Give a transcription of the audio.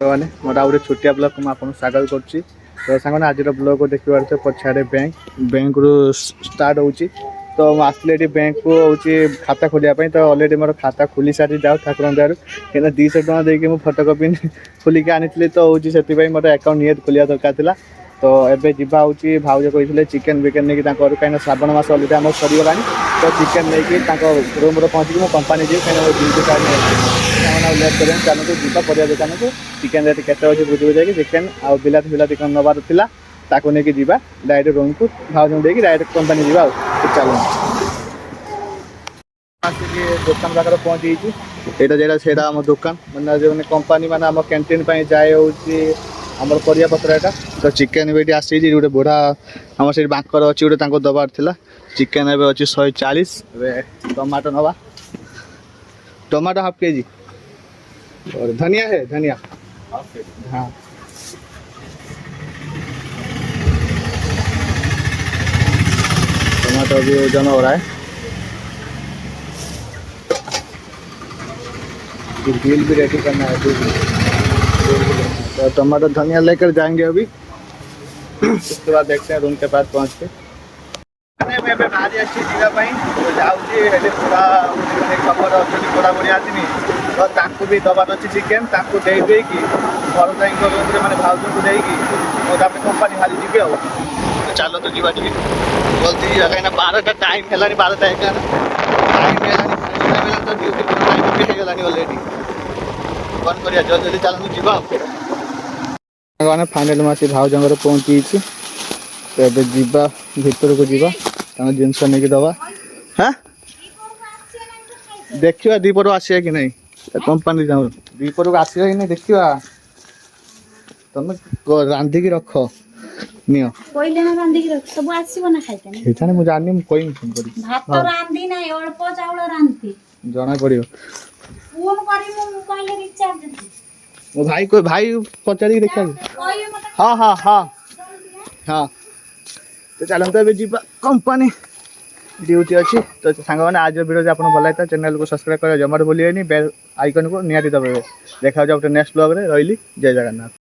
मैंने मोटा गोटे छोटिया ब्लॉग को आपको स्वागत करुच्ची। तो सांगने आज ब्लॉग को देखिए पछाड़े बैंक रू स्टार्ट होची। तो आसली बैंक को हूँ खाता खोलिया तो अलरेडी मोर खाता खोली सारी जाओ ठाकुर दयार कहीं 200 टଙ୍କା देके मुझे फटोकपी खोलिक आनी तो हूँ से मोर अकाउंट निहत खोलिया दरकार था। तो एबे जीवा हूँ भाउज कही चिकेन बिकेन नहीं कहीं श्रावण मास अलरेडी आम सरीगला तो चिकेन नहीं रूम पहुँची मो कंपानी जी कहीं बिल कार्ड लेट करें चलते जीवा परिया दुकान को चिकेन रेट के बुझी बुझे चिकेन आउ बिलाती फिलाती कौन नबार था ताको लेकिन जीवा डायरेक्ट रूम को भाउज देकी डायरेक्ट कंपानी जीवा चल दुकान पाखे पहुँची यहाँ जेटा से दुकान मैंने कंपानी मैंने आम कैंटीन जाए हूँ आम परिया पत्र यहाँ तो चिकेन भी आसी गोटे बुढ़ा आम से बांकर अच्छी गोटे दबार था चिकेन एवं अच्छी 140 टमाटो नवा टमाटो हाफ के जी और धनिया है धनिया हाँ टमाटो भी वजन हो रहा है बिल भी रेडी करना है तो टमाटो धनिया लेकर जाएंगे अभी उसके बाद देखते हैं रूम के पास पहुँच के बाहरी अच्छी जीवाई तो जाऊँगी पूरा खबर अच्छी पढ़ा पढ़ी आसनी तो भी दबार अच्छी चिकेन दे देकी घर जाए रूम मैंने भाउज को देकी कंपानी बाहरी जी आ चलो तो जीवा जल्दी कहीं 12टा टाइम है 12टा 11 टाइम है तो ड्यूटी टाइम भी होगा अलरेडी कौन कर जल्दी जल्दी चलू जीवा फाइनाल मासी भाउज पहुँची तो ये जीवा भीतर को जीवा जिनस नहीं दबा हाँ देखा दीपर आसा कि नहीं कंपानी जाऊँ दीपर को आसा कि नहीं देखा तुम रांधिकी रख नियो कोइले ना रांधिकी रख सब आसीबो ना खाइते हेता ने मु जानि मु कोइ फोन करी भात तो रांधी ना अल्प चावल रांधी जाना पड़ियो फोन करी मु कहले रिचार्ज दे मो भाई कोई भाई पचारी देखा कोइ मत हां हां हां हां तो चलते ए जीवा कंपानी ड्यूटी अच्छी तो सांग मैंने आज वीडियो आप भल लगता चैनल को सब्सक्राइब कर जमार भूलिए बेल आइकन को निहाती दबे देखा जाए नेक्स्ट ब्लॉग रे रही जय जगन्नाथ।